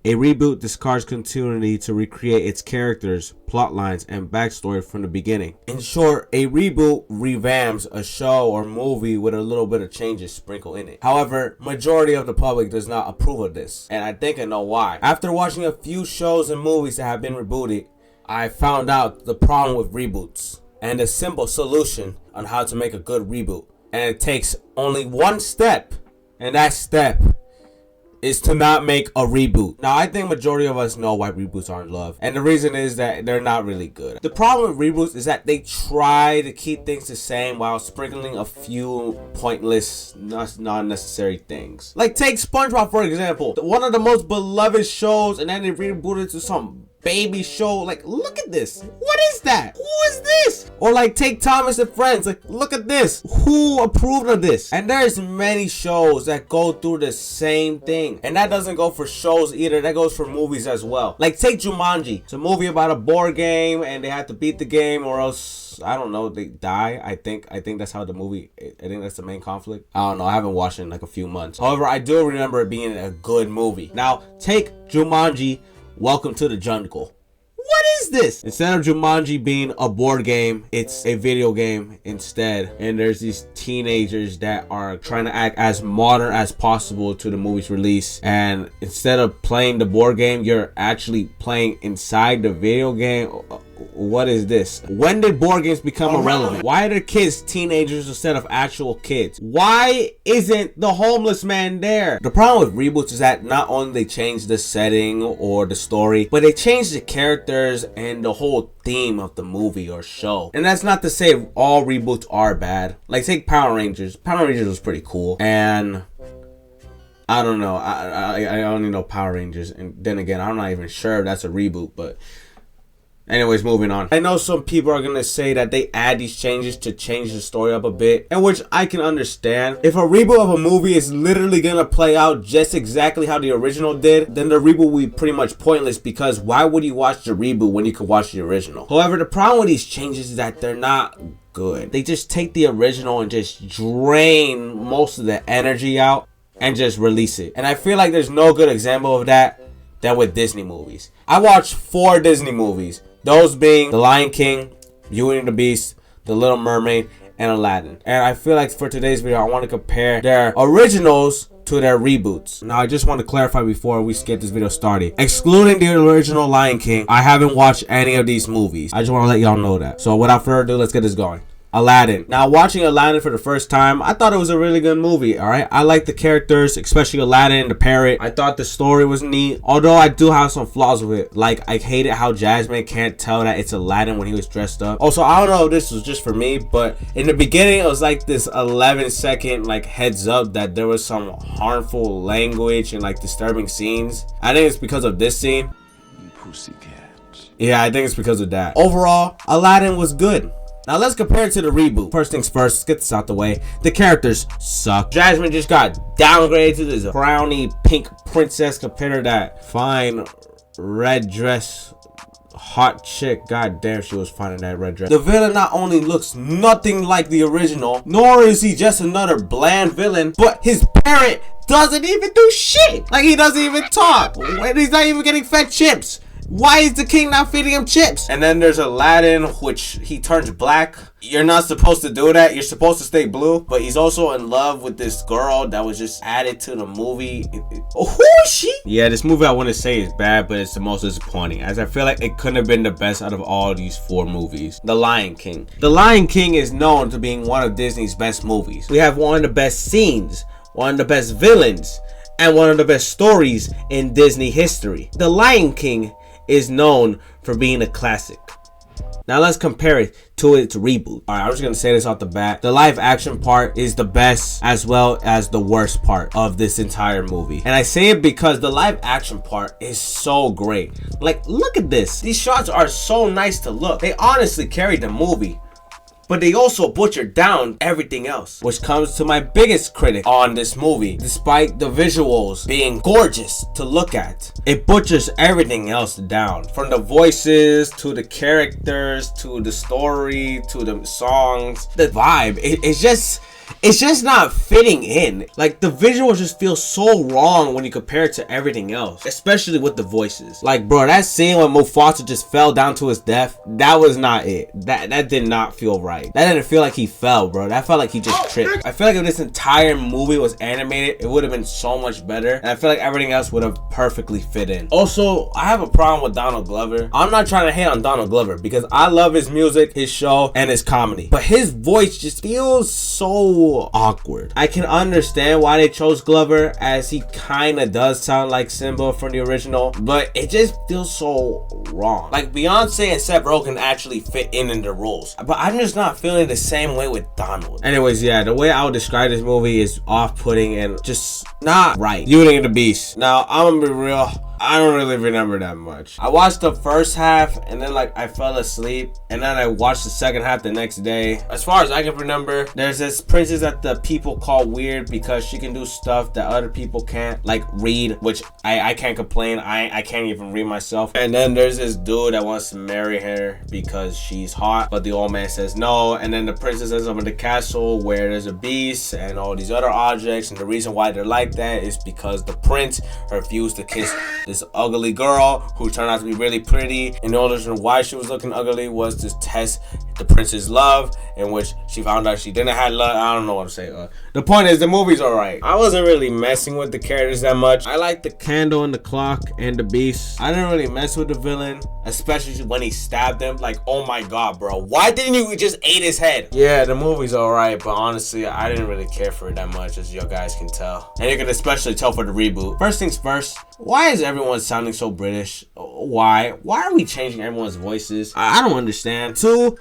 A reboot discards continuity to recreate its characters, plot lines, and backstory from the beginning. In short, a reboot revamps a show or movie with a little bit of changes sprinkled in it. However, majority of the public does not approve of this, and I think I know why. After watching a few shows and movies that have been rebooted, I found out the problem with reboots and a simple solution on how to make a good reboot. And it takes only one step, and that step is to not make a reboot. Now, I think majority of us know why reboots aren't loved, and the reason is that they're not really good. The problem with reboots is that they try to keep things the same while sprinkling a few pointless, non-necessary things. Like, take SpongeBob for example, one of the most beloved shows, and then they rebooted to some baby show. Like, look at this. What is that? Who is this? Or like, take Thomas and Friends. Like, look at this. Who approved of this? And there's many shows that go through the same thing. And that doesn't go for shows either. That goes for movies as well. Like, take Jumanji. It's a movie about a board game and they have to beat the game or else, I don't know, they die. I think that's how the movie, I think that's the main conflict. I don't know. I haven't watched it in like a few months. However, I do remember it being a good movie. Now, take Jumanji, Welcome to the Jungle. What is this? Instead of Jumanji being a board game, it's a video game instead. And there's these teenagers that are trying to act as modern as possible to the movie's release. And instead of playing the board game, you're actually playing inside the video game. What is this? When did board games become irrelevant? Why are the kids teenagers instead of actual kids? Why isn't the homeless man there? The problem with reboots is that not only they change the setting or the story, but they change the characters and the whole theme of the movie or show. And that's not to say all reboots are bad. Like, take Power Rangers. Power Rangers was pretty cool. And I don't know. I only know Power Rangers. And then again, I'm not even sure if that's a reboot, but anyways, moving on. I know some people are gonna say that they add these changes to change the story up a bit, and which I can understand. If a reboot of a movie is literally gonna play out just exactly how the original did, then the reboot will be pretty much pointless, because why would you watch the reboot when you could watch the original? However, the problem with these changes is that they're not good. They just take the original and just drain most of the energy out and just release it. And I feel like there's no good example of that than with Disney movies. I watched 4 Disney movies. Those being The Lion King, Beauty and the Beast, The Little Mermaid, and Aladdin. And I feel like for today's video, I want to compare their originals to their reboots. Now, I just want to clarify before we get this video started. Excluding the original Lion King, I haven't watched any of these movies. I just want to let y'all know that. So without further ado, let's get this going. Aladdin. Now, watching Aladdin for the first time, I thought it was a really good movie, alright? I like the characters, especially Aladdin, the parrot. I thought the story was neat, although I do have some flaws with it. Like, I hated how Jasmine can't tell that it's Aladdin when he was dressed up. Also, I don't know if this was just for me, but in the beginning, it was like this 11-second, like, heads up that there was some harmful language and, like, disturbing scenes. I think it's because of this scene. Pussycat. Yeah, I think it's because of that. Overall, Aladdin was good. Now let's compare it to the reboot. First things first, let's get this out the way. The characters suck. Jasmine just got downgraded to this brownie pink princess compared to that fine red dress hot chick. God damn, she was fine in that red dress. The villain not only looks nothing like the original, nor is he just another bland villain, but his parent doesn't even do shit. Like, he doesn't even talk. He's not even getting fed chips. Why is the king not feeding him chips? And then there's Aladdin, which he turns black. You're not supposed to do that. You're supposed to stay blue. But he's also in love with this girl that was just added to the movie. Who is she? Yeah, this movie I wouldn't say is bad, but it's the most disappointing, as I feel like it couldn't have been the best out of all these 4 movies. The Lion King. The Lion King is known to being one of Disney's best movies. We have one of the best scenes, one of the best villains, and one of the best stories in Disney history. The Lion King is known for being a classic. Now let's compare it to its reboot. Alright, I'm just gonna say this off the bat. The live action part is the best as well as the worst part of this entire movie. And I say it because the live action part is so great. Like, look at this. These shots are so nice to look. They honestly carried the movie. But they also butchered down everything else, which comes to my biggest critic on this movie. Despite the visuals being gorgeous to look at, it butchers everything else down. From the voices, to the characters, to the story, to the songs. The vibe, it's just, it's just not fitting in. Like, the visuals just feel so wrong when you compare it to everything else, especially with the voices. Like, bro, that scene when Mufasa just fell down to his death, that was not it. That did not feel right. That didn't feel like he fell, bro. That felt like he just tripped. I feel like if this entire movie was animated, it would have been so much better, and I feel like everything else would have perfectly fit in. Also, I have a problem with Donald Glover. I'm not trying to hate on Donald Glover because I love his music, his show, and his comedy, but his voice just feels so awkward. I can understand why they chose Glover, as he kind of does sound like Simba from the original, but it just feels so wrong. Like, Beyonce and Seth Rogen actually fit in the roles, but I'm just not feeling the same way with Donald. Anyways, yeah, the way I would describe this movie is off-putting and just not right. Beauty and the Beast. Now, I'm gonna be real, I don't really remember that much. I watched the first half and then like I fell asleep, and then I watched the second half the next day. As far as I can remember, there's this princess that the people call weird because she can do stuff that other people can't, like read, which I can't complain. I can't even read myself. And then there's this dude that wants to marry her because she's hot, but the old man says no. And then the princess ends up in the castle where there's a beast and all these other objects, and the reason why they're like that is because the prince refused to kiss this ugly girl who turned out to be really pretty, and the only reason why she was looking ugly was to test the prince's love, in which she found out she didn't have love. I don't know what I'm saying. The point is, the movie's alright. I wasn't really messing with the characters that much. I like the candle and the clock and the beast. I didn't really mess with the villain, especially when he stabbed him. Like, oh my god, bro, why didn't you just eat his head? Yeah, the movie's alright, but honestly, I didn't really care for it that much, as you guys can tell. And you can especially tell for the reboot. First things first, why is everyone sounding so British? Why are we changing everyone's voices? I don't understand. Two,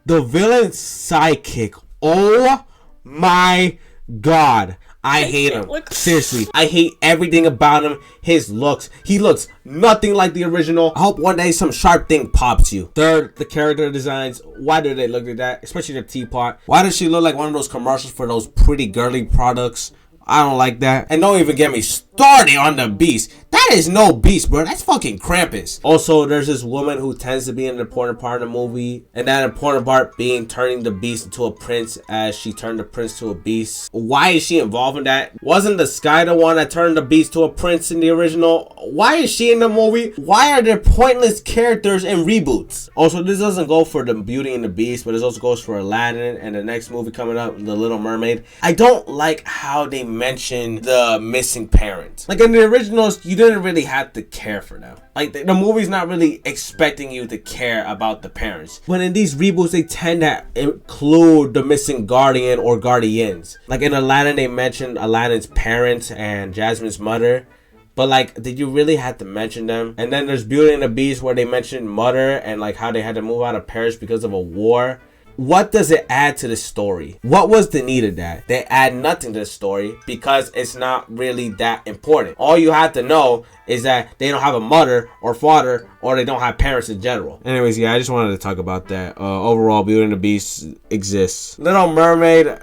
the villain's sidekick. Oh my god, I hate him. Seriously, I hate everything about him. His looks, he looks nothing like the original. I hope one day some sharp thing pops you. Third, the character designs. Why do they look like that? Especially the teapot. Why does she look like one of those commercials for those pretty girly products? I don't like that. And don't even get me started on the beast. That is no beast, bro. That's fucking Krampus. Also, there's this woman who tends to be an important part of the movie, and that important part being turning the beast into a prince, as she turned the prince to a beast. Why is she involved in that? Wasn't the sky the one that turned the beast to a prince in the original? Why is she in the movie? Why are there pointless characters in reboots? Also, this doesn't go for the Beauty and the Beast, but this also goes for Aladdin and the next movie coming up, The Little Mermaid. I don't like how they mention the missing parents. Like, in the originals, you didn't really have to care for them. Like, the movie's not really expecting you to care about the parents. When in these reboots, they tend to include the missing guardian or guardians. Like in Aladdin, they mentioned Aladdin's parents and Jasmine's mother. But like, did you really have to mention them? And then there's Beauty and the Beast, where they mentioned mother and like how they had to move out of Paris because of a war. What does it add to the story? What was the need of that? They add nothing to the story because it's not really that important. All you have to know is that they don't have a mother or father, or they don't have parents in general. Anyways, yeah, I just wanted to talk about that. Overall, Beauty and the Beast exists. Little Mermaid,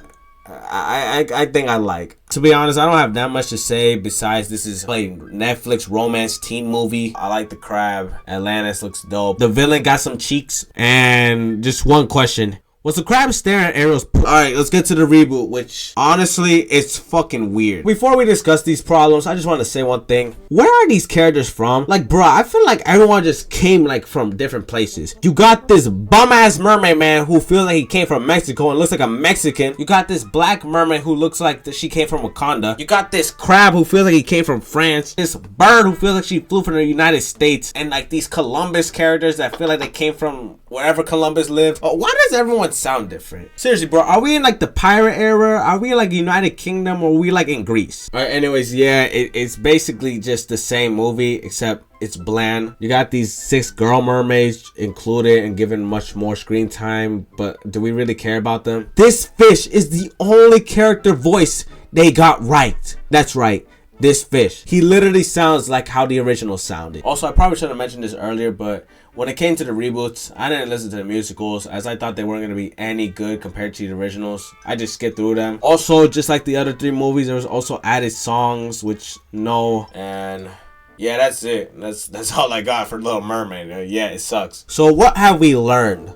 I think I like. To be honest, I don't have that much to say besides this is a Netflix romance teen movie. I like the crab. Atlantis looks dope. The villain got some cheeks. And just one question. Was the crab staring at Ariel's poop? Alright, let's get to the reboot, which honestly, it's fucking weird. Before we discuss these problems, I just want to say one thing. Where are these characters from? Like, bro, I feel like everyone just came like from different places. You got this bum-ass mermaid man who feels like he came from Mexico and looks like a Mexican. You got this black mermaid who looks like she came from Wakanda. You got this crab who feels like he came from France. This bird who feels like she flew from the United States. And like these Columbus characters that feel like they came from wherever Columbus lived. Why does everyone sound different? Seriously, bro, are we in like the pirate era? Are we in like United Kingdom, or are we like in Greece? Alright, anyways, yeah, it's basically just the same movie, except it's bland. You got these 6 girl mermaids included and given much more screen time, but do we really care about them? This fish is the only character voice they got right. That's right. This fish. He literally sounds like how the original sounded. Also, I probably should have mentioned this earlier, but when it came to the reboots, I didn't listen to the musicals as I thought they weren't going to be any good compared to the originals. I just skipped through them. Also, just like the other 3 movies, there was also added songs, which no. And yeah, that's it. That's all I got for Little Mermaid. Yeah, it sucks. So what have we learned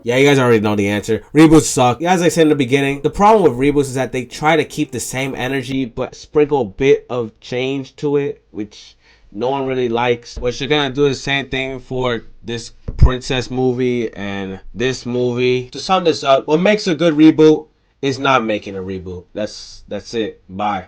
Yeah, you guys already know the answer. Reboots suck. As I said in the beginning, the problem with reboots is that they try to keep the same energy but sprinkle a bit of change to it, which no one really likes. What you're gonna do the same thing for this princess movie and this movie. To sum this up, what makes a good reboot is not making a reboot. That's it. Bye.